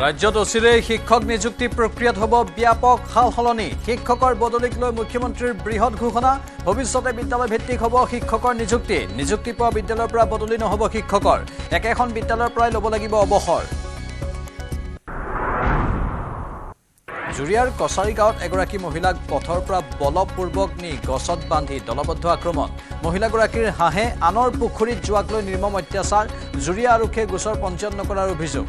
ৰাজ্যত অচিৰেই শিক্ষক নিযুক্তি প্ৰক্ৰিয়াত হ'ব ব্যাপক সালসলনি শিক্ষকৰ বদলিক লৈ মুখ্যমন্ত্ৰীৰ বৃহৎ ঘোষণা ভৱিষ্যতে বিদ্যালয় ভিত্তিক হ'ব শিক্ষকৰ নিযুক্তি পোৱা বিদ্যালয়ৰ পৰা বদলি নহ'ব শিক্ষকৰ একেখন বিদ্যালয়ৰ পৰাই ল'ব লাগিব অৱসৰ জুৰিয়াৰ কছাৰী গাঁৱত এগৰাকী মহিলাক পথৰ পৰা বলপূৰ্বক নি গছত বান্ধি দলবদ্ধ আক্ৰমণ মহিলাগৰাকীৰ হাঁহে আনৰ পুখুৰীত যোৱাক লৈ নিৰ্মম অত্যাচাৰ জুৰিয়া আৰক্ষীয়ে গোচৰ পঞ্জীয়ন নকৰাৰ অভিযোগ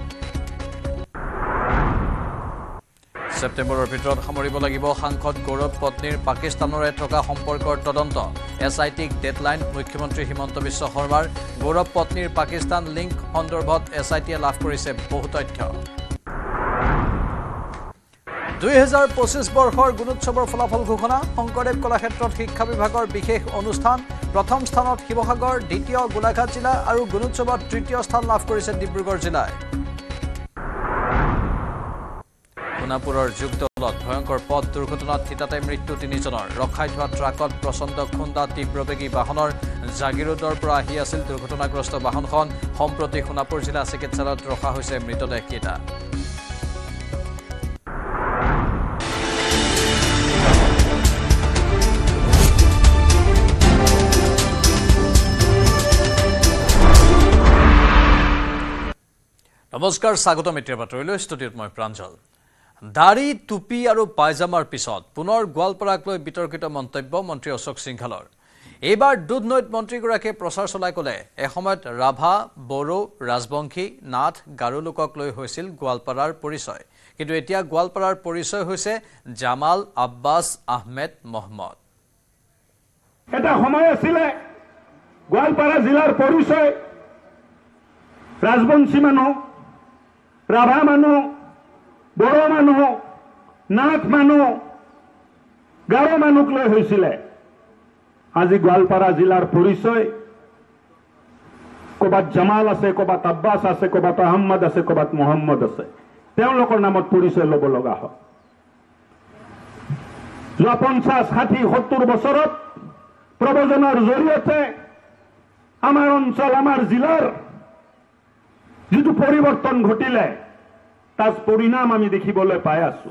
সেপ্টেম্বৰৰ ভিতৰত সামৰিব লাগিব সাংসদ গৌৰৱ পত্নীৰ পাকিস্তানৰে থকা সম্পৰ্কৰ তদন্ত এছআইটিক ডেডলাইন মুখ্যমন্ত্ৰী হিমন্ত বিশ্ব শৰ্মাৰ গৌৰৱ পত্নীৰ পাকিস্তান লিংক সন্দৰ্ভত এছআইটিয়ে লাভ কৰিছে বহু তথ্য 2025 বৰ্ষৰ গুণোৎসৱৰ ফলাফল ঘোষণা শংকৰদেৱ কলাক্ষেত্ৰত শিক্ষা বিভাগৰ বিশেষ অনুষ্ঠান প্ৰথম স্থানত শিৱসাগৰ দ্বিতীয় গোলাঘাট জিলা আৰু গুণোৎসৱত তৃতীয় স্থান লাভ কৰিছে ডিব্ৰুগড় জিলাই সোণাপুৰৰ যুগদলত ভয়ংকৰ পথ দুৰ্ঘটনাত থিতাতে মৃত্যু 3 জনৰ ৰখাই থোৱা ট্ৰাকত প্ৰচণ্ড খুন্দা তীব্ৰবেগী বাহনৰ জাগিৰোডৰ পৰা আহি আছিল দুৰ্ঘটনাগ্ৰস্ত বাহনখন সম্প্ৰতি সোণাপুৰ জিলা চিকিৎসালয়ত ৰখা হৈছে মৃতদেহকেইটা নমস্কাৰ স্বাগত মিত্ৰৰ বাতৰিলৈ ষ্টুডিঅ'ত মই প্ৰাঞ্জল দাড়ি টুপি আৰু পায়জামাৰ পিছত পুনৰ গোৱালপাৰাক লৈ বিতৰ্কিত মন্তব্য মন্ত্ৰী অশোক সিংঘালৰ এইবাৰ দুধনৈত মন্ত্ৰীগৰাকীয়ে প্ৰচাৰ চলাই ক'লে এসময়ত ৰাভা বড়ো ৰাজবংশী নাথ গাৰো লোকক লৈ হৈছিল গোৱালপাৰাৰ পৰিচয় কিন্তু এতিয়া গোৱালপাৰাৰ পৰিচয় হৈছে জামাল আব্বাছ আহমেদ মহম্মদ এটা সময় আছিল গোৱালপাৰা জিলাৰ পৰিচয় ৰাজবংশী মানুহ ৰাভা মানুহ বড়ো মানুহ নাথ মানুহ গাৰো মানুহক লৈ হৈছিলে আজি গোৱালপাৰা জিলাৰ পৰিচয় ক'বাত জামাল আছে ক'বাত আব্বাছ আছে ক'বাত আহমদ আছে ক'বাত মহম্মদ আছে তেওঁলোকৰ নামত পৰিচয় ল'ব লগা হয় যোৱা 50 60 70 বছৰত প্ৰবজনৰ জৰিয়তে আমাৰ অঞ্চল আমাৰ জিলাৰ যিটো পৰিৱৰ্তন ঘটিলে তাৰ পৰিণাম আমি দেখিবলৈ পাই আছো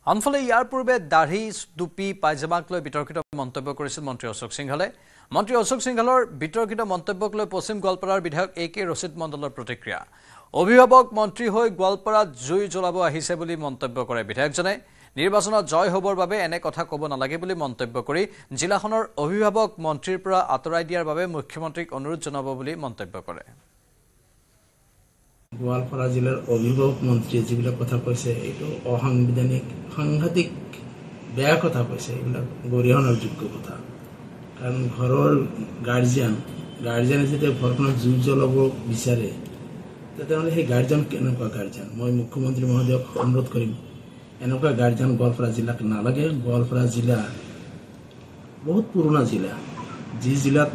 আনফালে ইয়াৰ পূৰ্বে দাঢ়ি টুপি পায়জামাক লৈ বিতৰ্কিত মন্তব্য কৰিছিল মন্ত্ৰী অশোক সিংঘালে মন্ত্ৰী অশোক সিংঘালৰ বিতৰ্কিত মন্তব্যক লৈ পশ্চিম গোৱালপাৰাৰ বিধায়ক একে ৰচিদ মণ্ডলৰ প্ৰতিক্ৰিয়া অভিভাৱক মন্ত্ৰী হৈ গোৱালপাৰাত জুই জ্বলাব আহিছে বুলি মন্তব্য কৰে বিধায়কজনে নিৰ্বাচনত জয় হ'বৰ বাবে এনে কথা ক'ব নালাগে বুলি মন্তব্য কৰি জিলাখনৰ অভিভাৱক মন্ত্ৰীৰ পৰা আঁতৰাই দিয়াৰ বাবে মুখ্যমন্ত্ৰীক অনুৰোধ জনাব বুলি মন্তব্য কৰে গোৱালপাৰা জিলাৰ অভিভাৱক মন্ত্ৰীয়ে যিবিলাক কথা কৈছে এইটো অসাংবিধানিক সাংঘাতিক বেয়া কথা কৈছে এইবিলাক গৰিহণাৰ যোগ্য কথা কাৰণ ঘৰৰ গাৰ্জিয়ানে যেতিয়া ঘৰখনত জুই জ্বলাব বিচাৰে তেতিয়াহ'লে সেই গাৰ্জিয়ান কেনেকুৱা গাৰ্জিয়ান মই মুখ্যমন্ত্ৰী মহোদয়ক অনুৰোধ কৰিম এনেকুৱা গাৰ্জিয়ান গোৱালপাৰা জিলাক নালাগে গোৱালপাৰা জিলা বহুত পুৰণা জিলা যি জিলাত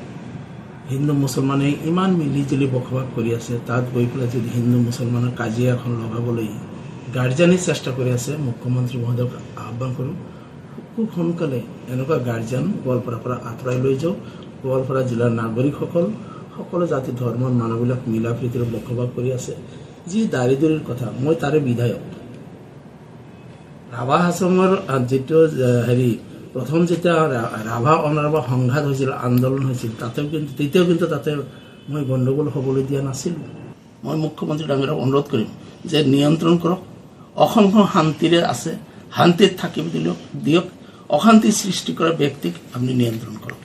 হিন্দু মুছলমানে ইমান মিলি জুলি বসবাস কৰি আছে তাত গৈ পেলাই যদি হিন্দু মুছলমানৰ কাজিয়া এখন লগাবলৈ গাৰ্জিয়ানে চেষ্টা কৰি আছে মুখ্যমন্ত্ৰী মহোদয়ক আহ্বান কৰোঁ খুব সোনকালে এনেকুৱা গাৰ্জিয়ান গোৱালপাৰাৰ পৰা আঁতৰাই লৈ যাওক গোৱালপাৰা জিলাৰ নাগৰিকসকল সকলো জাতি ধৰ্মৰ মানুহবিলাক মিলা প্ৰীতিৰে বসবাস কৰি আছে যি দাৰিদ্ৰ্যৰ কথা মই তাৰে বিধায়ক ৰাভা হাছমৰ যিটো প্ৰথম যেতিয়া ৰাভা অনৰাভা সংঘাত হৈছিল আন্দোলন হৈছিল তেতিয়াও কিন্তু তাতে মই গণ্ডগোল হ'বলৈ দিয়া নাছিলোঁ মই মুখ্যমন্ত্ৰী ডাঙৰীয়াক অনুৰোধ কৰিম যে নিয়ন্ত্ৰণ কৰক অসমখন শান্তিৰে আছে শান্তিত থাকিব দিয়ক অশান্তি সৃষ্টি কৰা ব্যক্তিক আপুনি নিয়ন্ত্ৰণ কৰক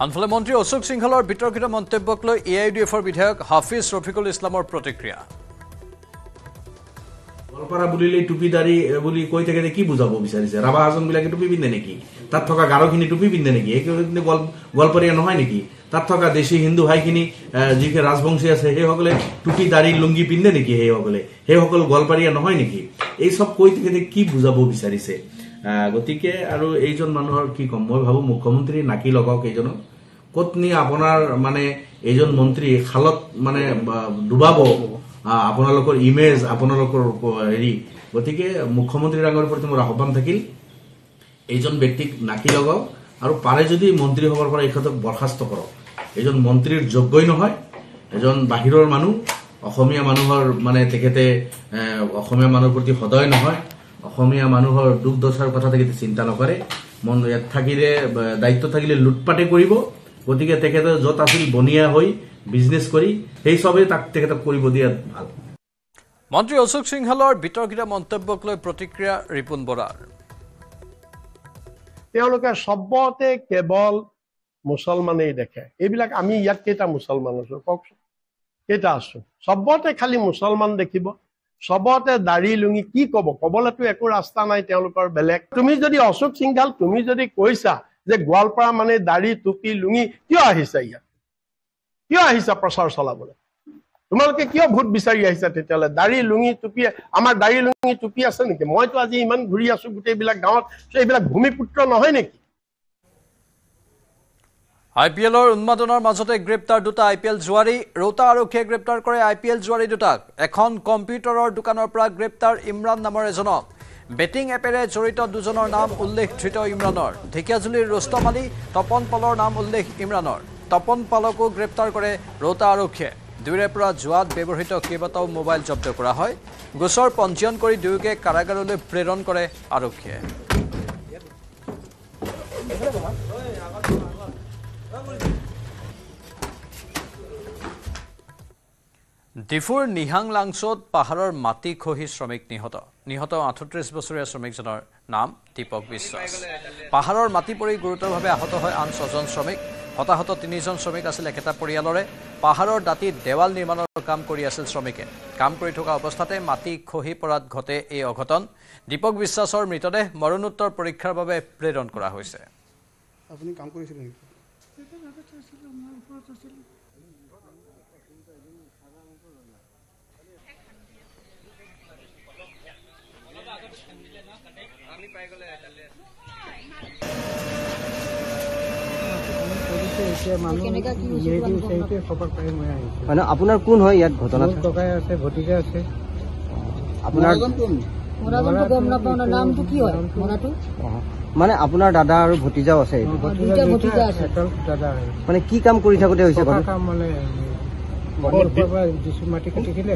আনফালে মন্ত্ৰী অশোক সিংঘালৰ বিতৰ্কিত মন্তব্যক লৈ এআইডিএফৰ বিধায়ক হাফিজ ৰফিকুল ইছলামৰ প্ৰতিক্ৰিয়া গোৱালপাৰা বুলিলে টুপি দাড়ি বুলি কৈ থাকে কি বুজাব বিচাৰিছে ৰাভা হাছন বিলাকে টুপি পিন্ধে নেকি তাত থকা গাৰোখিনি টুপি পিন্ধে নেকি এইখিনি গোৱালপাৰীয়া নহয় নেকি তাত থকা দেশী হিন্দু ভাইখিনি যিখিনি ৰাজবংশী আছে সেইসকলে টুপি দাড়ি লুংগি পিন্ধে নেকি সেইসকল গোৱালপাৰীয়া নহয় নেকি এই চব কৈ থাকে কি বুজাব বিচাৰিছে গতিকে আৰু এইজন মানুহৰ কি কম মই ভাবো মুখ্যমন্ত্ৰী নাকি লগাওক এইজনক ক'ত নি আপোনাৰ মানে এইজন মন্ত্ৰী খালত মানে ডুবাব আপোনালোকৰ ইমেজ আপোনালোকৰ গতিকে মুখ্যমন্ত্ৰী ডাঙৰীয়াৰ প্ৰতি মোৰ আহ্বান থাকিল এইজন ব্যক্তিক নাকি লগাওক আৰু পাৰে যদি মন্ত্ৰী হ'বৰ পৰা এই ক্ষেত্ৰত বৰখাস্ত কৰক এজন মন্ত্ৰীৰ যোগ্যই নহয় এজন বাহিৰৰ মানুহ অসমীয়া মানুহৰ মানে তেখেতে অসমীয়া মানুহৰ প্ৰতি সদয় নহয়, অসমীয়া মানুহৰ দুখ দশাৰ কথা তেখেতে চিন্তা নকৰে। মন ইয়াত থাকিলে দায়িত্ব থাকিলে লুটপাটে কৰিব। গতিকে তেখেতে য'ত আছিল বনিয়া হৈ বিজনেছ কৰি সেই চবেই তেখেতক কৰিব দিয়াত ভাল। মন্ত্ৰী অশোক সিংহালৰ বিতৰ্কিত মন্তব্যক লৈ প্ৰতিক্ৰিয়া ৰিপুণ বৰাৰ। তেওঁলোকে সবতে কেৱল মুছলমানেই দেখে। এইবিলাক আমি ইয়াত কেইটা মুছলমান আছো কওকচোন, কেইটা আছো? সবতে খালি মুছলমান দেখিব, সবতে দাড়ি লুঙি কি কব, কবলেতো একো ৰাস্তা নাই তেওঁলোকৰ বেলেগ। তুমি যদি অশোক সিংঘাল তুমি যদি কৈছা যে গোৱালপাৰা মানে দাড়ি টুপি লুঙি, কিয় আহিছা ইয়াত? কিয় আহিছা প্ৰচাৰ চলাবলৈ? তোমালোকে কিয় ভোট বিচাৰি আহিছা তেতিয়াহ'লে? দাড়ি লুঙি টুপি, আমাৰ দাড়ি লুঙি টুপি আছে নেকি? মইতো আজি ইমান ঘূৰি আছো গোটেইবিলাক গাঁৱত, এইবিলাক ভূমিপুত্ৰ নহয় নেকি? IPLৰ উন্মাদনাৰ মাজতে গ্ৰেপ্তাৰ দুটা IPL জুৱাৰী। ৰৌতা আৰক্ষীয়ে গ্ৰেপ্তাৰ কৰে IPL জুৱাৰী দুটাক। এখন কম্পিউটাৰৰ দোকানৰ পৰা গ্ৰেপ্তাৰ ইমৰান নামৰ এজনক। বেটিং এপেৰে জড়িত দুজনৰ নাম উল্লেখ ধৃত ইমৰানৰ। ঢেকিয়াজুলিৰ ৰুস্তম আলী, তপন পালৰ নাম উল্লেখ ইমৰানৰ। তপন পালকো গ্ৰেপ্তাৰ কৰে ৰৌতা আৰক্ষীয়ে। দুয়োৰে পৰা জুৱাত ব্যৱহৃত কেইবাটাও মোবাইল জব্দ কৰা হয়। গোচৰ পঞ্জীয়ন কৰি দুয়োকে কাৰাগাৰলৈ প্ৰেৰণ কৰে আৰক্ষীয়ে। ডিফুৰ নিহাং লাংচত পাহাৰৰ মাটি খহি শ্ৰমিক নিহত 38 বছৰীয়া শ্ৰমিকজনৰ নাম দীপক বিশ্বাস। পাহাৰৰ মাটি পৰি গুৰুতৰভাৱে আহত হয় আন 6জন শ্ৰমিক। হতাহত 3জন শ্ৰমিক আছিল একেটা পৰিয়ালৰে। পাহাৰৰ দাঁতিত দেৱাল নিৰ্মাণৰ কাম কৰি আছিল শ্ৰমিকে। কাম কৰি থকা অৱস্থাতে মাটি খহি পৰাত ঘটে এই অঘটন। দীপক বিশ্বাসৰ মৃতদেহ মৰণোত্তৰ পৰীক্ষাৰ বাবে প্ৰেৰণ কৰা হৈছে। আপুনি কাম কৰিছিল নেকি? মানে আপোনাৰ কোন হয় ইয়াত ঘটনা? টকাই আছে, ভতিজা আছে। আপোনাৰ মানে আপোনাৰ দাদা আৰু ভতিজাও আছে? মানে কি কাম কৰি থাকোতে হৈছে? মাটি কাটিছিলে।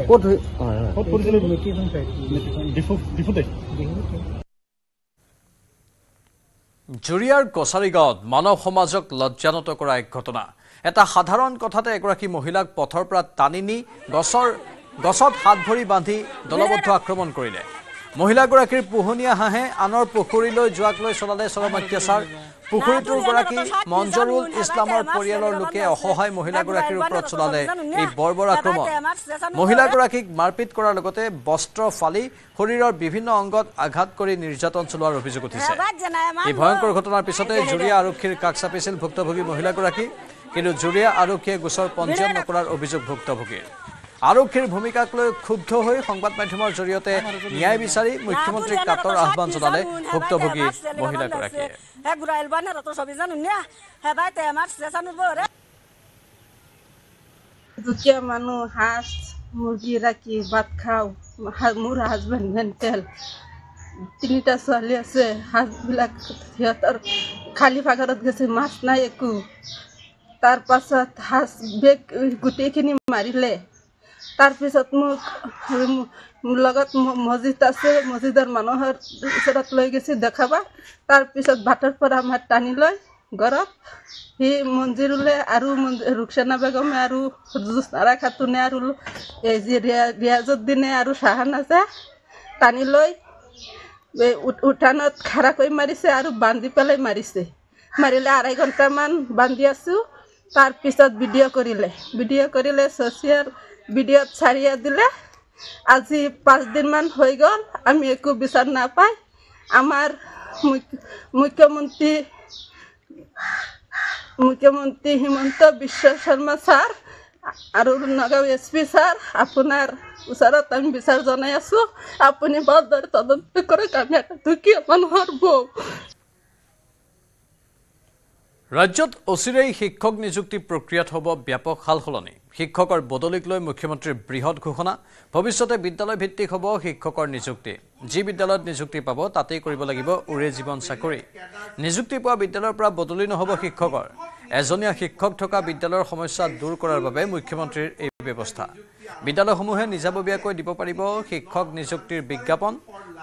জুৰিয়াৰ কছাৰী গাঁৱত মানৱ সমাজক লজ্জানত কৰা এক ঘটনা। এটা সাধাৰণ কথাতে এগৰাকী মহিলাক পথৰ পৰা টানি নি গছত হাত ভৰি বান্ধি দলবদ্ধ আক্ৰমণ কৰিলে। মহিলাগৰাকীৰ পোহনীয়া হাঁহে আনৰ পুখুৰীলৈ যোৱাক লৈ চলালে চৰম অত্যাচাৰ। পুখুৰীটোৰ গৰাকী মঞ্জৰুল ইছলামৰ পৰিয়ালৰ লোকে অসহায় মহিলাগৰাকীৰ ওপৰত চলালে এই বৰ্বৰ আক্ৰমণ। মহিলাগৰাকীক মাৰপিট কৰাৰ লগতে বস্ত্ৰ ফালি শৰীৰৰ বিভিন্ন অংগত আঘাত কৰি নিৰ্যাতন চলোৱাৰ অভিযোগ উঠিছে। এই ভয়ংকৰ ঘটনাৰ পিছতে জুৰিয়া আৰক্ষীৰ কাষ চাপিছিল ভুক্তভোগী মহিলাগৰাকী। কিন্তু জুৰিয়া আৰক্ষীয়ে গোচৰ পঞ্জীয়ন নকৰাৰ অভিযোগ ভুক্তভোগীৰ। আৰক্ষীৰ ভূমিকাক লৈ ক্ষুব্ধ হৈ সংবাদ মাধ্যমৰ জৰিয়তে ন্যায় বিচাৰি মুখ্যমন্ত্ৰীক কাটৰ আহ্বান জনালে ভুক্তভোগী মহিলাগৰাকীয়ে। দুখীয়া মানুহ হাঁস মুৰ্গী ৰাখি ভাত খাওঁ। মোৰ হাজবেণ্ড মেণ্টেল, 3টা ছোৱালী আছে। হাঁসবিলাক সিহঁতৰ খালী ভাগৰত গৈছে, মাছ নাই একো। তাৰ পাছত হাঁস বেগ গোটেইখিনি মাৰিলে। তাৰপিছত মোৰ লগত মছজিদ আছে, মছজিদৰ মানুহৰ ওচৰত লৈ গৈছে দেখাবা। তাৰপিছত ভাতৰ পৰা আমাৰ টানি লৈ ঘৰত সি মঞ্জিৰুলে আৰু ৰুকসানা বেগমে আৰু জোস্নাৰা খাতুনে আৰু এই যে ৰিয়াজুদ্দিনে আৰু শাহানাজে টানি লৈ উঠানত খাৰা কৰি মাৰিছে আৰু বান্ধি পেলাই মাৰিছে। মাৰিলে 2.5 ঘণ্টামান বান্ধি আছোঁ। তাৰপিছত ভিডিঅ' কৰিলে ছ'চিয়েল ভিডিঅ'ত চাৰিয়া দিলে। আজি 5 দিনমান হৈ গ'ল, আমি একো বিচাৰ নাপাই। আমাৰ মুখ্যমন্ত্ৰী হিমন্ত বিশ্ব শৰ্মা ছাৰ আৰু নগাঁও SP ছাৰ, আপোনাৰ ওচৰত আমি বিচাৰ জনাই আছোঁ। আপুনি ভালদৰে তদন্ত কৰক, আমি এটা দুখীয়া মানুহৰ বৌ। ৰাজ্যত অচিৰেই শিক্ষক নিযুক্তি প্ৰক্ৰিয়াত হ'ব ব্যাপক সালসলনি। শিক্ষকৰ বদলিক লৈ মুখ্যমন্ত্ৰীৰ বৃহৎ ঘোষণা। ভৱিষ্যতে বিদ্যালয় ভিত্তিক হ'ব শিক্ষকৰ নিযুক্তি। যি বিদ্যালয়ত নিযুক্তি পাব তাতেই কৰিব লাগিব উৰে জীৱন চাকৰি। নিযুক্তি পোৱা বিদ্যালয়ৰ পৰা বদলি নহ'ব শিক্ষকৰ। এজনীয়া শিক্ষক থকা বিদ্যালয়ৰ সমস্যা দূৰ কৰাৰ বাবে মুখ্যমন্ত্ৰীৰ এই ব্যৱস্থা বিদ্যালয়সমূহে নিজাববীয়াকৈ দিব পাৰিব শিক্ষক নিযুক্তিৰ বিজ্ঞাপন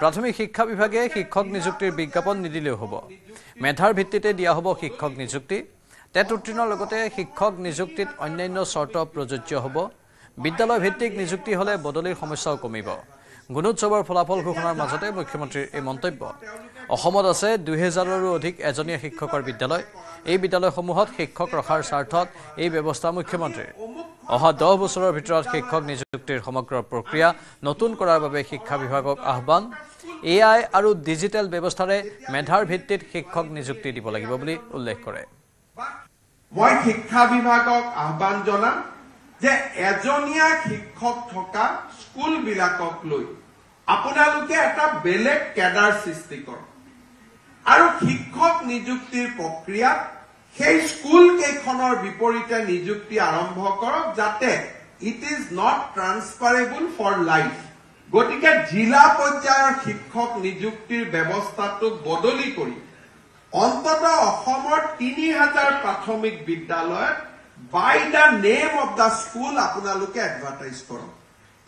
প্ৰাথমিক শিক্ষা বিভাগে শিক্ষক নিযুক্তিৰ বিজ্ঞাপন নিদিলেও হ'ব মেধাৰ ভিত্তিতে দিয়া হ'ব শিক্ষক নিযুক্তি টেট উত্তীৰ্ণৰ লগতে শিক্ষক নিযুক্তিত অন্যান্য চৰ্ত প্ৰযোজ্য হ'ব বিদ্যালয় ভিত্তিক নিযুক্তি হ'লে বদলিৰ সমস্যাও কমিব গুণোৎসৱৰ ফলাফল ঘোষণাৰ মাজতে মুখ্যমন্ত্ৰীৰ এই মন্তব্য অসমত আছে 2000ৰো অধিক এজনীয়া শিক্ষকৰ বিদ্যালয় এই বিদ্যালয়সমূহত শিক্ষক ৰখাৰ স্বাৰ্থত এই ব্যৱস্থা মুখ্যমন্ত্ৰীৰ অহা 10 বছৰৰ ভিতৰত শিক্ষক নিযুক্তিৰ সমগ্ৰ প্ৰক্ৰিয়া নতুন কৰাৰ বাবে শিক্ষা বিভাগক আহ্বান AI আৰু ডিজিটেল ব্যৱস্থাৰে মেধাৰ ভিত্তিত শিক্ষক নিযুক্তি দিব লাগিব বুলি উল্লেখ কৰে মই শিক্ষা বিভাগক আহ্বান জনাম যে এজনীয়া শিক্ষক থকা স্কুল বিলাকক লৈ আপোনালোকে এটা বেলেগ কেডাৰ সৃষ্টি কৰক আৰু শিক্ষক নিযুক্তিৰ প্ৰক্ৰিয়া সেই স্কুল কেইখনৰ বিপৰীতে নিযুক্তি আৰম্ভ কৰক যাতে it is not transferable for life গতিকে জিলা পৰ্যায়ৰ শিক্ষক নিযুক্তিৰ ব্যৱস্থাটো বদলি কৰি অন্ততঃ অসমৰ 3000 প্ৰাথমিক বিদ্যালয়ত by the name of the school আপোনালোকে এডভাৰটাইজ কৰক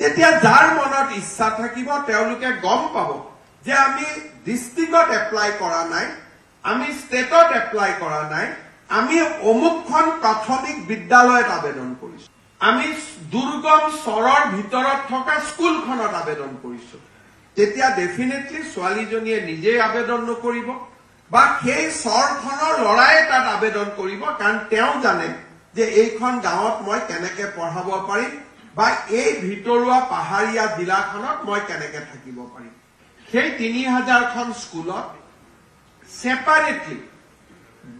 তেতিয়া যাৰ মনত ইচ্ছা থাকিব তেওঁলোকে গম পাব যে আমি ডিস্ট্ৰিক্টত এপ্লাই কৰা নাই আমি ষ্টেটত এপ্লাই কৰা নাই আমি অমুকখন প্ৰাথমিক বিদ্যালয়ত আবেদন কৰিছো আমি দুৰ্গম চৰৰ ভিতৰত থকা স্কুলখনত আবেদন কৰিছো তেতিয়া ডেফিনেটলি ছোৱালীজনীয়ে নিজে আবেদন নকৰিব বা সেই চৰখনৰ লৰাই তাত আবেদন কৰিব কাৰণ তেওঁ জানে যে এইখন গাঁৱত মই কেনেকৈ পঢ়াব পাৰিম বা এই ভিতৰুৱা পাহাৰীয়া জিলাখনত মই কেনেকৈ থাকিব পাৰিম সেই 3000খন স্কুলত সেপাৰেটলি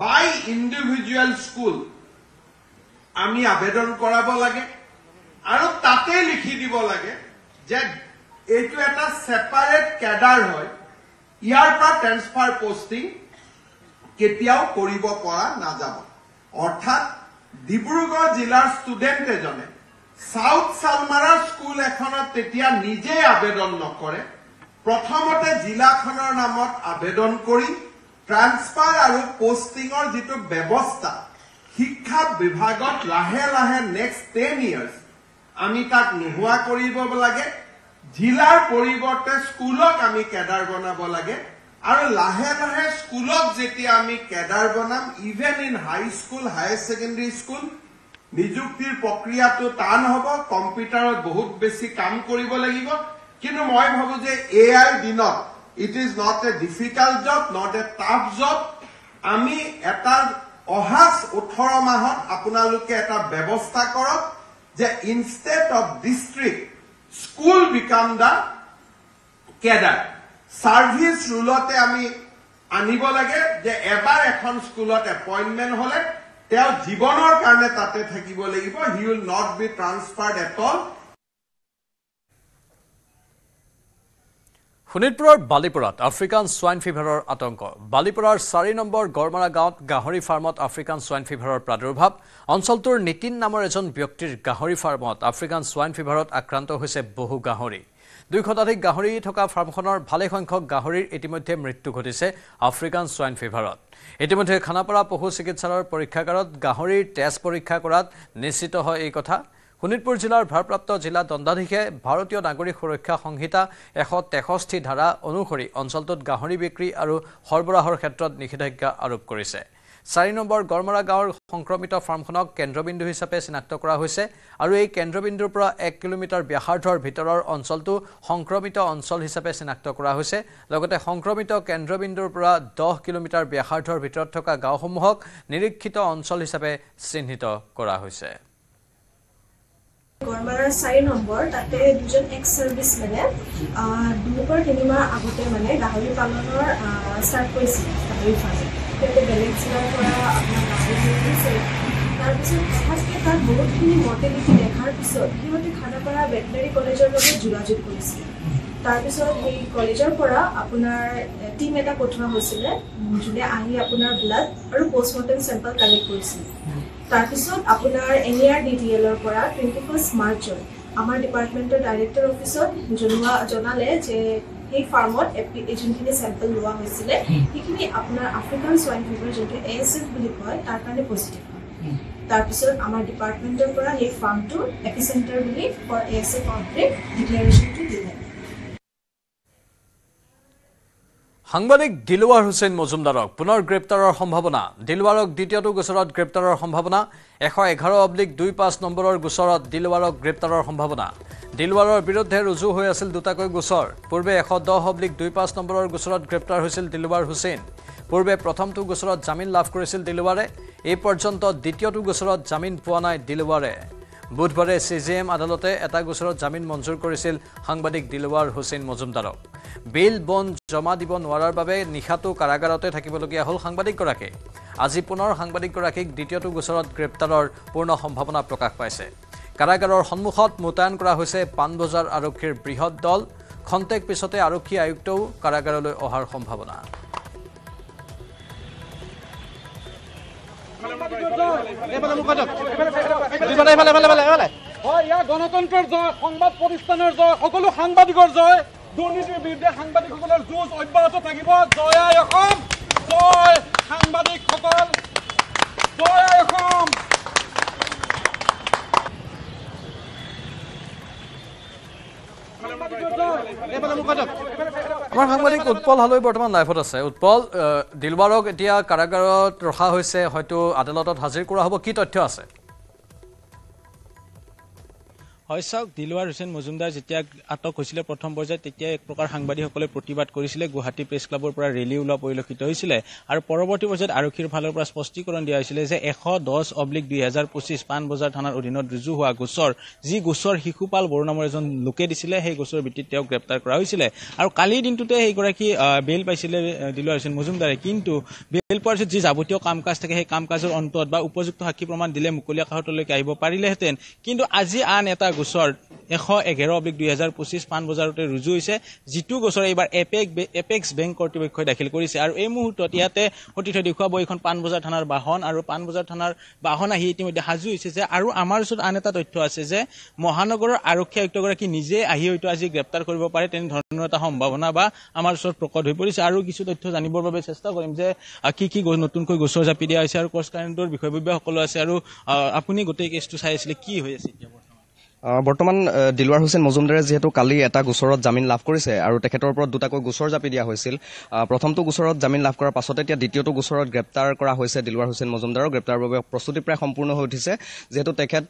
বাই ইন্ডিভিজুৱেল স্কুল আমি আবেদন কৰাব লাগে আৰু তাতে লিখি দিব লাগে যে এইটো এটা সেপাৰেট কেডাৰ হয় ইয়াৰ পৰা ট্ৰান্সফাৰ পোষ্টিং কেতিয়াও কৰিব পৰা নাযাব অৰ্থাৎ ডিব্ৰুগড় জিলাৰ ষ্টুডেণ্ট এজনে সাউথ সালমাৰা স্কুল এখনত তেতিয়া নিজে আবেদন নকৰে প্ৰথমতে জিলাখনৰ নামত আবেদন কৰি ট্ৰান্সফাৰ আৰু পোষ্টিঙৰ যিটো ব্যৱস্থা শিক্ষা বিভাগত লাহে লাহে নেক্সট 10 ইয়াৰ্স আমি তাক নোহোৱা কৰিব লাগে জিলাৰ পৰিৱৰ্তে স্কুলক আমি কেডাৰ বনাব লাগে আৰু লাহে লাহে স্কুলত যেতিয়া আমি কেডাৰ বনাম even in high school higher secondary school নিযুক্তিৰ প্ৰক্ৰিয়াটো টান হ'ব কম্পিউটাৰত বহুত বেছি কাম কৰিব লাগিব কিন্তু মই ভাবো যে AI দিনত it is not a difficult job not a tough job আমি এটা অহা 18 মাহত আপোনালোকে এটা ব্যৱস্থা কৰক যে instead of district school become the cadre service ৰুলতে আমি আনিব লাগে যে এবাৰ এখন স্কুলত এপইন্টমেন্ট হলে তেওঁ জীৱনৰ কাৰণে তাতে থাকিব লাগিব he will not be transferred at all শোণিতপুৰৰ বালিপুৰাত আফ্ৰিকান সোৱাইন ফিভাৰৰ আতংক বালিপুৰাৰ 4 নম্বৰ গড়মাৰা গাঁৱত গাহৰি ফাৰ্মত আফ্ৰিকান সোৱাইন ফিভাৰৰ প্ৰাদুৰ্ভাৱ অঞ্চলটোৰ নীতিন নামৰ এজন ব্যক্তিৰ গাহৰি ফাৰ্মত আফ্ৰিকান সোৱাইন ফিভাৰত আক্ৰান্ত হৈছে বহু গাহৰি 2 শতাধিক গাহৰি থকা ফাৰ্মখনৰ ভালে সংখ্যক গাহৰিৰ ইতিমধ্যে মৃত্যু ঘটিছে আফ্ৰিকান সোৱাইন ফিভাৰত ইতিমধ্যে খানাপাৰা পশু চিকিৎসালয়ৰ পৰীক্ষাগাৰত গাহৰিৰ টেষ্ট পৰীক্ষা কৰাত নিশ্চিত হয় এই কথা শোণিতপুৰ জিলাৰ ভাৰপ্ৰাপ্ত জিলা দণ্ডাধীশে ভাৰতীয় নাগৰিক সুৰক্ষা সংহিতা 163 ধাৰা অনুসৰি অঞ্চলটোত গাহৰি বিক্ৰী আৰু সৰবৰাহৰ ক্ষেত্ৰত নিষেধাজ্ঞা আৰোপ কৰিছে 4 নম্বৰ গড়মাৰা গাঁৱৰ সংক্ৰমিত ফাৰ্মখনক কেন্দ্ৰবিন্দু হিচাপে চিনাক্ত কৰা হৈছে আৰু এই কেন্দ্ৰবিন্দুৰ পৰা 1 কিলোমিটাৰ ব্যাসাৰ্ধৰ ভিতৰৰ অঞ্চলটো সংক্ৰমিত অঞ্চল হিচাপে চিনাক্ত কৰা হৈছে লগতে সংক্ৰমিত কেন্দ্ৰবিন্দুৰ পৰা 10 কিলোমিটাৰ ব্যাসাৰ্ধৰ ভিতৰত থকা গাঁওসমূহক নিৰীক্ষিত অঞ্চল হিচাপে চিহ্নিত কৰা হৈছে গড়মাৰাৰ 4 নম্বৰ তাতে দুজন এক্স সাৰ্ভিসমেনে 2-3 মাহ আগতে মানে গাহৰি পালনৰ ষ্টাৰ্ট কৰিছিল গাহৰি ফাৰ্ম কিন্তু বেলেগ জিলাৰ পৰা আপোনাৰ গাহৰি আনিছে তাৰপিছত হঠাৎকে তাত বহুতখিনি মৰ্টেলিটি দেখাৰ পিছত সিহঁতে খানাপাৰা ভেটেনাৰী কলেজৰ লগত যোগাযোগ কৰিছিল তাৰপিছত সেই কলেজৰ পৰা আপোনাৰ টিম এটা পঠোৱা হৈছিলে যোনে আহি আপোনাৰ ব্লাড আৰু পোষ্টমৰ্টেম চেম্পল কালেক্ট কৰিছিল তাৰপিছত আপোনাৰ NARDTLৰ পৰা 21 মাৰ্চত আমাৰ ডিপাৰ্টমেণ্টৰ ডাইৰেক্টৰ অফিচত জনালে যে সেই ফাৰ্মত যোনখিনি চেম্পল লোৱা হৈছিলে সেইখিনি আপোনাৰ আফ্ৰিকান সোৱাইন ফিভাৰ যোনটো ASF বুলি কয় তাৰ কাৰণে পজিটিভ তাৰপিছত আমাৰ ডিপাৰ্টমেণ্টৰ পৰা সেই ফাৰ্মটো এপিচেণ্টাৰ বুলি ফৰ ASA কমপ্লিট ডিক্লেৰেশ্যনটো দিলে। সাংবাদিক দিলৱাৰ হুছেইন মজুমদাৰক পুনৰ গ্ৰেপ্তাৰৰ সম্ভাৱনা। দিলৱাৰক দ্বিতীয়টো গোচৰত গ্ৰেপ্তাৰৰ সম্ভাৱনা। 111/25 নম্বৰৰ গোচৰত দিলৱাৰক গ্ৰেপ্তাৰৰ সম্ভাৱনা। দিলৱাৰৰ বিৰুদ্ধে ৰুজু হৈ আছিল দুটাকৈ গোচৰ। পূৰ্বে 110/25 নম্বৰৰ গোচৰত গ্ৰেপ্তাৰ হৈছিল দিলৱাৰ হুছেইন। পূৰ্বে প্ৰথমটো গোচৰত জামিন লাভ কৰিছিল দিলৱাৰে। এই পৰ্যন্ত দ্বিতীয়টো গোচৰত জামিন পোৱা নাই দিলৱাৰে। বুধবাৰে CJM আদালতে এটা গোচৰত জামিন মঞ্জুৰ কৰিছিল সাংবাদিক দিলৱাৰ হুছেইন মজুমদাৰক। বেইল বণ্ড জমা দিব নোৱাৰাৰ বাবে নিশাটো কাৰাগাৰতে থাকিবলগীয়া হ'ল সাংবাদিকগৰাকী। আজি পুনৰ সাংবাদিকগৰাকীক দ্বিতীয়টো গোচৰত গ্ৰেপ্তাৰৰ পূৰ্ণ সম্ভাৱনা প্ৰকাশ পাইছে। কাৰাগাৰৰ সন্মুখত মোতায়েন কৰা হৈছে পাণবজাৰ আৰক্ষীৰ বৃহৎ দল। খন্তেক পিছতে আৰক্ষী আয়ুক্তও কাৰাগাৰলৈ অহাৰ সম্ভাৱনা। গণতন্ত্ৰৰ জয়, সংবাদ প্ৰতিষ্ঠানৰ জয়, সকলো সাংবাদিকৰ জয়। দুৰ্নীতিৰ বিৰুদ্ধে সাংবাদিকসকলৰ যুঁজ অব্যাহত থাকিব। জয় আই অসম, জয় সাংবাদিকসকল, জয় আই অসম। আমাৰ সাংবাদিক উৎপল হালৈ বৰ্তমান লাইভত আছে। উৎপল, দিলৱাৰক এতিয়া কাৰাগাৰত ৰখা হৈছে, হয়তো আদালতত হাজিৰ কৰা হ'ব, কি তথ্য আছে? হয় চাওক, দিলৱাৰ হুছেইন মজুমদাৰ যেতিয়া আটক হৈছিলে প্ৰথম পৰ্যায়ত, তেতিয়া এক প্ৰকাৰ সাংবাদিকসকলে প্ৰতিবাদ কৰিছিলে। গুৱাহাটী প্ৰেছ ক্লাবৰ পৰা ৰেলী ওলোৱা পৰিলক্ষিত হৈছিলে আৰু পৰৱৰ্তী পৰ্যায়ত আৰক্ষীৰ ফালৰ পৰা স্পষ্টীকৰণ দিয়া হৈছিলে যে 110/2025 পাণবজাৰ থানাৰ অধীনত ৰুজু হোৱা গোচৰ, যি গোচৰ শিশুপাল বড়ো নামৰ এজন লোকে দিছিলে, সেই গোচৰৰ ভিত্তিত তেওঁক গ্ৰেপ্তাৰ কৰা হৈছিলে। আৰু কালিৰ দিনটোতে সেইগৰাকী বেইল পাইছিলে দিলৱাৰ হুছেইন মজুমদাৰে। কিন্তু বেইল পোৱাৰ পিছত যি যাৱতীয় কাম কাজ থাকে, সেই কাম কাজৰ অন্তত বা উপযুক্ত সাক্ষী প্ৰমাণ দিলে মুকলি আকাশলৈকে আহিব পাৰিলেহেঁতেন। কিন্তু আজি আন এটা গোচৰ 111/2025 পাণবজাৰতে ৰুজু হৈছে, যিটো গোচৰ এইবাৰ এপেক্স বেংক কৰ্তৃপক্ষই দাখিল কৰিছে। আৰু এই মুহূৰ্তত ইয়াতে সতীৰ্থ দেখুৱাব এইখন পাণবজাৰ থানাৰ বাহন, আৰু পাণবজাৰ থানাৰ বাহন আহি ইতিমধ্যে সাজু হৈছে যে। আৰু আমাৰ ওচৰত আন এটা তথ্য আছে যে মহানগৰৰ আৰক্ষী আয়ুক্তগৰাকী নিজে আহি হয়তো আজি গ্ৰেপ্তাৰ কৰিব পাৰে, তেনেধৰণৰ এটা সম্ভাৱনা বা আমাৰ ওচৰত প্ৰকট হৈ পৰিছে। আৰু কিছু তথ্য জানিবৰ বাবে চেষ্টা কৰিম যে কি নতুনকৈ গোচৰ জাপি দিয়া হৈছে আৰু কৰ্চ কাৰেণ্টৰ বিষয়ববীয়া সকলো আছে। আৰু আপুনি গোটেই কেছটো চাই আছিলে, কি হৈ আছে এতিয়া? বৰ্তমান দিলৱাৰ হুছেইন মজুমদাৰে যিহেতু কালি এটা গোচৰত জামিন লাভ কৰিছে আৰু তেখেতৰ ওপৰত দুটাকৈ গোচৰ জাপি দিয়া হৈছিল। প্ৰথমটো গোচৰত জামিন লাভ কৰাৰ পাছতে এতিয়া দ্বিতীয়টো গোচৰত গ্ৰেপ্তাৰ কৰা হৈছে দিলৱাৰ হুছেইন মজুমদাৰক। গ্ৰেপ্তাৰৰ বাবে প্ৰস্তুতি প্ৰায় সম্পূৰ্ণ হৈ উঠিছে, যিহেতু তেখেত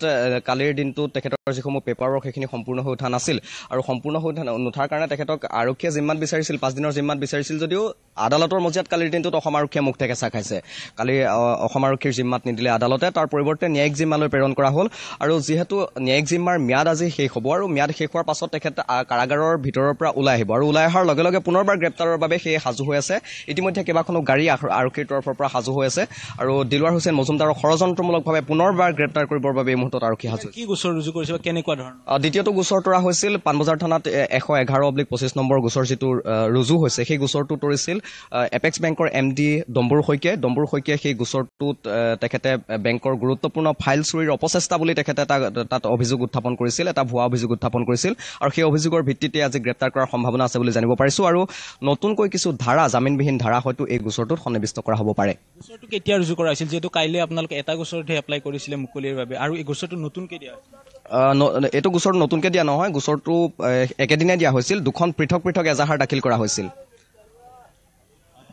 কালিৰ দিনটোত তেখেতৰ যিসমূহ পেপাৰ ৱৰ্ক সেইখিনি সম্পূৰ্ণ হৈ উঠা নাছিল। আৰু সম্পূৰ্ণ হৈ নুঠাৰ কাৰণে তেখেতক আৰক্ষীয়ে জিম্মাত বিচাৰিছিল, 5 দিনৰ জিম্মাত বিচাৰিছিল যদিও আদালতৰ মজিয়াত কালিৰ দিনটোত অসম আৰক্ষীয়ে মুখ থেকেচা খাইছে। কালি অসম আৰক্ষীৰ জিম্মাত নিদিলে আদালতে, তাৰ পৰিৱৰ্তে ন্যায়িক জিম্মালৈ প্ৰেৰণ কৰা হ'ল। আৰু যিহেতু ন্যায়িক জিম্মাৰ ম্যাদ আজি শেষ হ'ব আৰু ম্যাদ শেষ হোৱাৰ পাছত তেখেত কাৰাগাৰৰ ভিতৰৰ পৰা ওলাই আহিব আৰু ওলাই অহাৰ লগে লগে পুনৰবাৰ গ্ৰেপ্তাৰৰ বাবে সেয়ে সাজু হৈ আছে। ইতিমধ্যে কেইবাখনো গাড়ী আৰক্ষীৰ তৰফৰ পৰা সাজু হৈ আছে আৰু দিলৱাৰ হুছেইন মজুমদাৰক ষড়যন্ত্ৰমূলকভাৱে পুনৰবাৰ গ্ৰেপ্তাৰ কৰিবৰ বাবে এই মুহূৰ্তত আৰক্ষী সাজু। কি গোচৰ ৰুজু কৰিছে, কেনেকুৱা ধৰণৰ? দ্বিতীয়টো গোচৰ তৰা হৈছিল পাণবজাৰ থানাত 111/25 নম্বৰ গোচৰ যিটো ৰুজু হৈছে, সেই গোচৰটো তৰিছিল এপেক্স বেংকৰ MD ডম্বৰু শইকীয়াই। সেই গোচৰটোত তেখেতে বেংকৰ গুৰুত্বপূৰ্ণ ফাইল চুৰিৰ অপচেষ্টা বুলি তেখেতে তাত অভিযোগ উত্থাপন কৰিছিল, এটা ভুৱা অভিযোগ উত্থাপন কৰিছিল। আৰু সেই অভিযোগৰ ভিত্তিতে আজি গ্ৰেপ্তাৰ কৰাৰ সম্ভাৱনা আছে বুলি জানিব পাৰিছো। আৰু নতুনকৈ কিছু ধাৰা, জামিনবিহীন ধাৰা হয়তো এই গোচৰটোত সন্নিৱিষ্ট কৰা হ'ব পাৰে। গোচৰটো কেতিয়া ৰুজু কৰা হৈছিল, যিহেতু কাইলৈ আপোনালোকে এটা গোচৰতহে এপ্লাই কৰিছিলে মুকলিৰ বাবে, আৰু এই গোচৰটো নতুনকৈ দিয়া হৈছিল? এইটো গোচৰ নতুনকৈ দিয়া নহয়, গোচৰটো একেদিনাই দিয়া হৈছিল, দুখন পৃথক পৃথক এজাহাৰ দাখিল কৰা হৈছিল।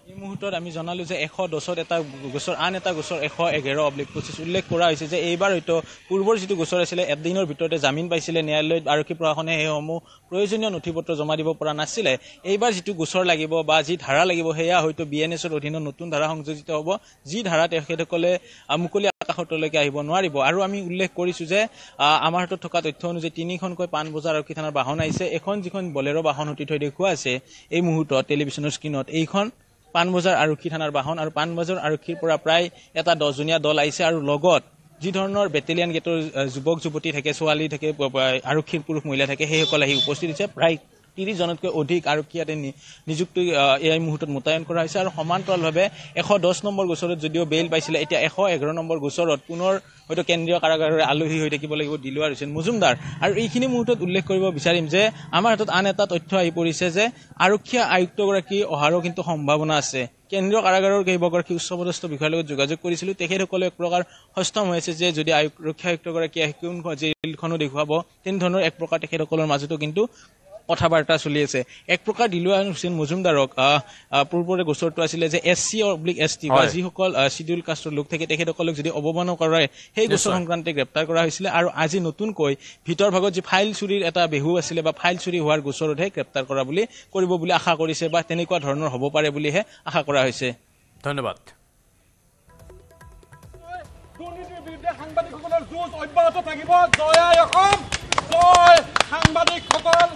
এই মুহূৰ্তত আমি জনালো যে 110ত এটা গোচৰ, আন এটা গোচৰ 111/25 উল্লেখ কৰা হৈছে যে এইবাৰ হয়তো পূৰ্বৰ যিটো গোচৰ আছিলে এদিনৰ ভিতৰতে জামিন পাইছিলে ন্যায়ালয়ত, আৰক্ষী প্ৰশাসনে সেইসমূহ প্ৰয়োজনীয় নথি পত্ৰ জমা দিব পৰা নাছিলে। এইবাৰ যিটো গোচৰ লাগিব বা যি ধাৰা লাগিব সেয়া হয়তো BNSৰ অধীনত নতুন ধাৰা সংযোজিত হ'ব, যি ধাৰা তেখেতসকলে মুকলি আকাশলৈকে আহিব নোৱাৰিব। আৰু আমি উল্লেখ কৰিছো যে আমাৰ হাতত থকা তথ্য অনুযায়ী 3খনকৈ পাণবজাৰ আৰক্ষী থানাৰ বাহন আহিছে। এখন যিখন বলেৰো বাহন অতি থৈ দেখুওৱা আছে এই মুহূৰ্তত টেলিভিছনৰ স্ক্ৰীণত, এইখন পাণবজাৰ আৰক্ষী থানাৰ বাহন। আৰু পাণবজাৰ আৰক্ষীৰ পৰা প্ৰায় এটা 10জনীয়া দল আহিছে আৰু লগত যি ধৰণৰ বেটেলিয়ান গেটৰ যুৱক যুৱতী থাকে, ছোৱালী থাকে, আৰক্ষীৰ পুৰুষ মহিলা থাকে, সেইসকল আহি উপস্থিত হৈছে। প্ৰায় 30জনতকৈ অধিক আৰক্ষী ইয়াতে নিযুক্তি এই মুহূৰ্তত মোতায়েন কৰা হৈছে। আৰু সমান্তৰালভাৱে 110 নম্বৰ গোচৰত যদিও বেইল পাইছিলে, এতিয়া 111 নম্বৰ গোচৰত পুনৰ হয়তো কেন্দ্ৰীয় কাৰাগাৰৰে আলহী হৈ থাকিব লাগিব দিলৱাৰ হুছেইন মজুমদাৰ। আৰু এইখিনি মুহূৰ্তত উল্লেখ কৰিব বিচাৰিম যে আমাৰ হাতত আন এটা তথ্য আহি পৰিছে যে আৰক্ষী আয়ুক্তগৰাকী অহাৰো কিন্তু সম্ভাৱনা আছে। কেন্দ্ৰীয় কাৰাগাৰৰ কেইবাগৰাকী উচ্চপদস্থ বিষয়াৰ লগত যোগাযোগ কৰিছিলোঁ তেখেতসকলে এক প্ৰকাৰ সষ্টম হৈ আছে যে যদি আৰক্ষী আয়ুক্তগৰাকীয়ে জেইলখনো দেখুৱাব তেনেধৰণৰ এক প্ৰকাৰ তেখেতসকলৰ মাজতো কিন্তু কথাবাৰ্তা চলি আছে এক প্ৰকাৰ দিলৱাৰ হুছেইন মজুমদাৰক পূৰ্বৰে গোচৰটো আছিলে যে SC/ST বা যিসকল শিডিউল কাষ্টৰ লোক থাকে তেখেতসকলক যদি অৱমাননা কৰে সেই গোচৰ সংক্ৰান্তে গ্ৰেপ্তাৰ কৰা হৈছিলে আৰু আজি নতুনকৈ ভিতৰ ভাগত যি ফাইল চুৰিৰ এটা বেহু আছিলে বা ফাইল চুৰি হোৱাৰ গোচৰতহে গ্ৰেপ্তাৰ কৰিব বুলি আশা কৰিছে বা তেনেকুৱা ধৰণৰ হ'ব পাৰে বুলিহে আশা কৰা হৈছে ধন্যবাদ দুৰ্নীতিৰ বিৰুদ্ধে সাংবাদিকসকলৰ যুঁজ অব্যাহত থাকিব জয় আই অসম জয় সাংবাদিকসকল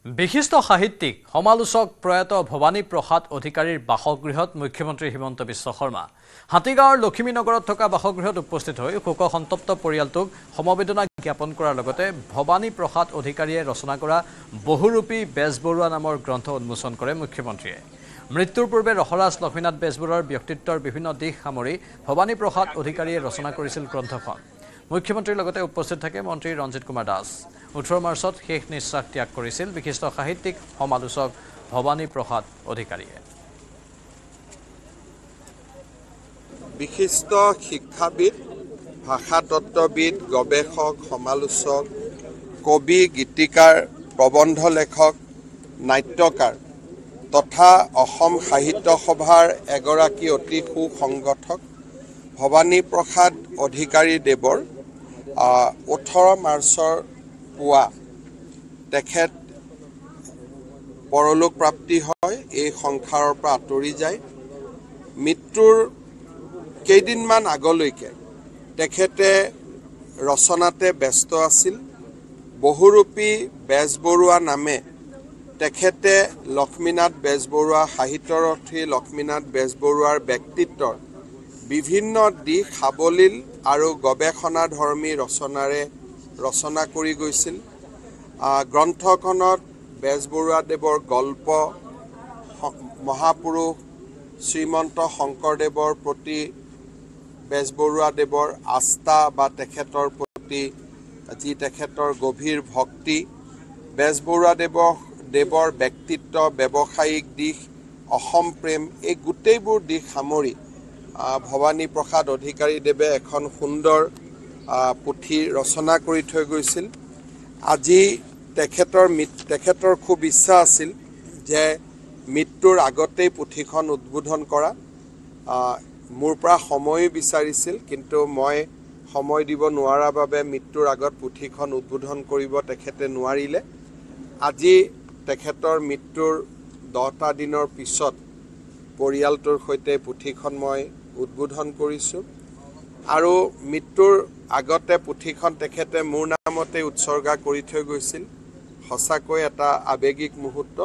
বিশিষ্ট সাহিত্যিক সমালোচক প্ৰয়াত ভৱানী প্ৰসাদ অধিকাৰীৰ বাসগৃহত মুখ্যমন্ত্ৰী হিমন্ত বিশ্ব শৰ্মা হাতীগাঁৱৰ লক্ষ্মীনগৰত থকা বাসগৃহত উপস্থিত হৈ শোক সন্তপ্ত পৰিয়ালটোক সমবেদনা জ্ঞাপন কৰাৰ লগতে ভৱানী প্ৰসাদ অধিকাৰীয়ে ৰচনা কৰা বহুৰূপী বেজবৰুৱা নামৰ গ্ৰন্থ উন্মোচন কৰে মুখ্যমন্ত্ৰীয়ে মৃত্যুৰ পূৰ্বে ৰসৰাজ লক্ষ্মীনাথ বেজবৰুৱাৰ ব্যক্তিত্বৰ বিভিন্ন দিশ সামৰি ভৱানী প্ৰসাদ অধিকাৰীয়ে ৰচনা কৰিছিল গ্ৰন্থখন মুখ্যমন্ত্ৰীৰ লগতে উপস্থিত থাকে মন্ত্ৰী ৰঞ্জিত কুমাৰ দাস 18 মাৰ্চত শেষ নিশ্বাস ত্যাগ কৰিছিল বিশিষ্ট সাহিত্যিক সমালোচক ভৱানী প্ৰসাদ অধিকাৰীয়ে বিশিষ্ট শিক্ষাবিদ ভাষাতত্ত্ববিদ গৱেষক সমালোচক কবি গীতিকাৰ প্ৰবন্ধ লেখক নাট্যকাৰ তথা অসম সাহিত্য সভাৰ এগৰাকী অতি সুসংগঠক ভৱানী প্ৰসাদ অধিকাৰী দেৱৰ 18 মাৰ্চৰ পুৱা তেখেত পৰলোক প্ৰাপ্তি হয় এই সংসাৰৰ পৰা আঁতৰি যায় মৃত্যুৰ কেইদিনমান আগলৈকে তেখেতে ৰচনাতে ব্যস্ত আছিল বহুৰূপী বেজবৰুৱা নামে তেখেতে লক্ষ্মীনাথ বেজবৰুৱা সাহিত্যৰথী লক্ষ্মীনাথ বেজবৰুৱাৰ ব্যক্তিত্বৰ বিভিন্ন দিশ সাৱলীল আৰু গৱেষণাধৰ্মী ৰচনাৰে ৰচনা কৰি গৈছিল গ্ৰন্থখনত বেজবৰুৱাদেৱৰ গল্প মহাপুৰুষ শ্ৰীমন্ত শংকৰদেৱৰ প্ৰতি বেজবৰুৱাদেৱৰ আস্থা বা তেখেতৰ প্ৰতি যি তেখেতৰ গভীৰ ভক্তি বেজবৰুৱাদেৱৰ ব্যক্তিত্ব ব্যৱসায়িক দিশ অসম প্ৰেম এই গোটেইবোৰ দিশ সামৰি ভৱানী প্ৰসাদ অধিকাৰীদেৱে এখন সুন্দৰ পুথি ৰচনা কৰি থৈ গৈছিল আজি তেখেতৰ খুব ইচ্ছা আছিল যে মৃত্যুৰ আগতেই পুথিখন উদ্বোধন কৰা মোৰ পৰা সময় বিচাৰিছিল কিন্তু মই সময় দিব নোৱাৰাৰ বাবে মৃত্যুৰ আগত পুথিখন উদ্বোধন কৰিব তেখেতে নোৱাৰিলে আজি তেখেতৰ মৃত্যুৰ 10টা দিনৰ পিছত পৰিয়ালটোৰ সৈতে পুথিখন মই উদ্বোধন কৰিছোঁ আৰু মৃত্যুৰ আগতে পুথিখন তেখেতে মোৰ নামতে উৎসৰ্গা কৰি থৈ গৈছিল সঁচাকৈ এটা আৱেগিক মুহূৰ্ত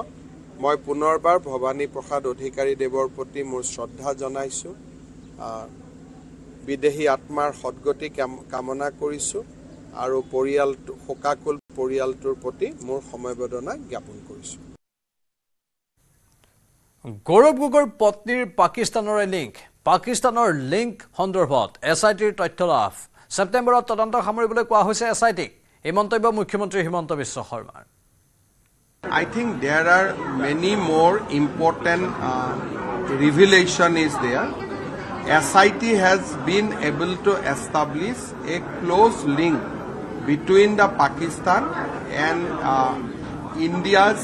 মই পুনৰবাৰ ভৱানী প্ৰসাদ অধিকাৰী দেৱৰ প্ৰতি মোৰ শ্ৰদ্ধা জনাইছোঁ বিদেহী আত্মাৰ সদ্গতি কামনা কৰিছোঁ আৰু শোকাকুল পৰিয়ালটোৰ প্ৰতি মোৰ সমবেদনা জ্ঞাপন কৰিছোঁ গৌৰৱ গগৈৰ পত্নীৰ পাকিস্তানৰ লিংক সন্দৰ্ভত SITৰ তথ্য লাভ ছেপ্টেম্বৰত তদন্ত সামৰিবলৈ কোৱা হৈছে SITক এই মন্তব্য মুখ্যমন্ত্ৰী হিমন্ত বিশ্ব শৰ্মাৰ I think there are many more important revelation is there. SIT has been able to establish a close link between the Pakistan and India's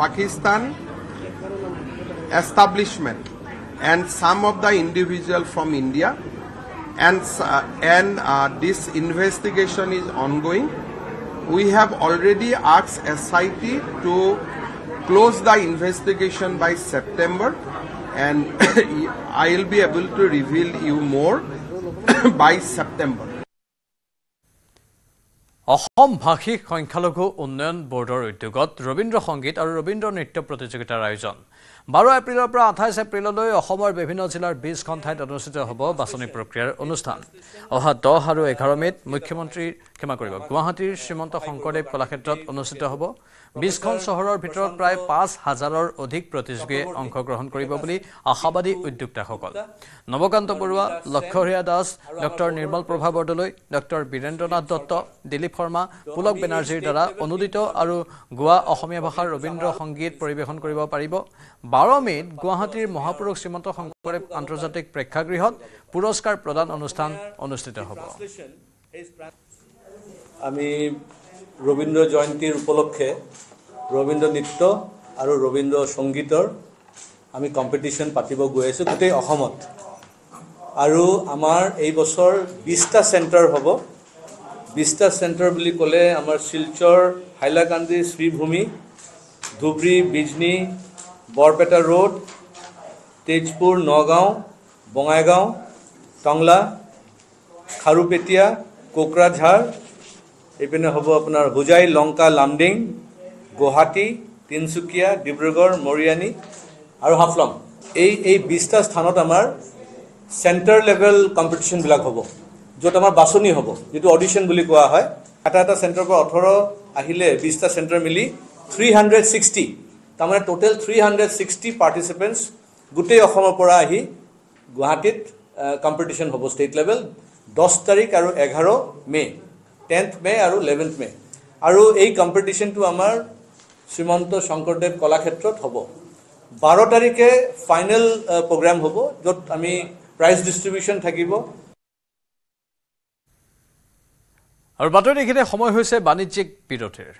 Pakistan establishment and some of the individual from India and this investigation is ongoing. We have already asked SIT to close the investigation by September and I will be able to reveal you more by September. Assam ভাষিক সংখ্যালঘু উন্নয়ন বোৰ্ডৰ উদ্যোগত ৰবীন্দ্ৰ সংগীত আৰু ৰবীন্দ্ৰ নৃত্য প্ৰতিযোগিতাৰ আয়োজন 12 এপ্ৰিলৰ পৰা 28 এপ্ৰিললৈ অসমৰ বিভিন্ন জিলাৰ 20খন ঠাইত অনুষ্ঠিত হ'ব বাছনি প্ৰক্ৰিয়াৰ অনুষ্ঠান অহা 10 আৰু 11 মেত গুৱাহাটীৰ শ্ৰীমন্ত শংকৰদেৱ কলাক্ষেত্ৰত অনুষ্ঠিত হ'ব 20খন চহৰৰ ভিতৰত প্ৰায় 5,000ৰ অধিক প্ৰতিযোগীয়ে অংশগ্ৰহণ কৰিব বুলি আশাবাদী উদ্যোক্তাসকল নৱকান্ত বৰুৱা লক্ষহীয়া দাস ডক্টৰ নিৰ্মল প্ৰভা বৰদলৈ ডক্টৰ বীৰেন্দ্ৰনাথ দত্ত দিলীপ শৰ্মা পুলক বেনাৰ্জীৰ দ্বাৰা অনুদিত আৰু গোৱা অসমীয়া ভাষাৰ ৰবীন্দ্ৰ সংগীত পৰিৱেশন কৰিব পাৰিব 12 মেত গুৱাহাটীৰ মহাপুৰুষ শ্ৰীমন্ত শংকৰদেৱ আন্তৰ্জাতিক প্ৰেক্ষাগৃহত পুৰস্কাৰ প্ৰদান অনুষ্ঠান অনুষ্ঠিত হ'ব আমি ৰবীন্দ্ৰ জয়ন্তীৰ উপলক্ষে ৰবীন্দ্ৰ নৃত্য আৰু ৰবীন্দ্ৰ সংগীতৰ আমি কম্পিটিশ্যন পাতিব গৈ আছোঁ গোটেই অসমত আৰু আমাৰ এই বছৰ 20টা চেণ্টাৰ হ'ব 20টা চেণ্টাৰ বুলি ক'লে আমাৰ শিলচৰ হাইলাকান্দি শ্ৰীভূমি ধুবৰী বিজনী বৰপেটা ৰোড তেজপুৰ নগাঁও বঙাইগাঁও টংলা খাৰুপেটীয়া কোকৰাঝাৰ এইপিনে হ'ব আপোনাৰ হুজাই লংকা লামডিং গুৱাহাটী তিনচুকীয়া ডিব্ৰুগড় মৰিয়ানী আৰু হাফলং এই 20টা স্থানত আমাৰ চেণ্টাৰ লেভেল কম্পিটিশ্যনবিলাক হ'ব য'ত আমাৰ বাছনি হ'ব যিটো অডিশ্যন বুলি কোৱা হয় এটা চেণ্টাৰৰ পৰা 18 আহিলে 20টা চেণ্টাৰ মিলি 360 তাৰমানে টোটেল 360 পাৰ্টিচিপেণ্টছ গোটেই অসমৰ পৰা আহি গুৱাহাটীত কম্পিটিশ্যন হ'ব ষ্টেট লেভেল 10 তাৰিখ আৰু 11 মে 10th মে আৰু 11th মে আৰু এই কম্পিটিশ্যনটো আমাৰ শ্ৰীমন্ত শংকৰদেৱ কলাক্ষেত্ৰত হ'ব 12 তাৰিখে ফাইনেল প্ৰগ্ৰাম হ'ব য'ত আমি প্ৰাইজ ডিষ্ট্ৰিবিউশ্যন থাকিব আৰু বাতৰি এইখিনি সময় হৈছে বাণিজ্যিক বিৰতিৰ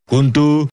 কোনটো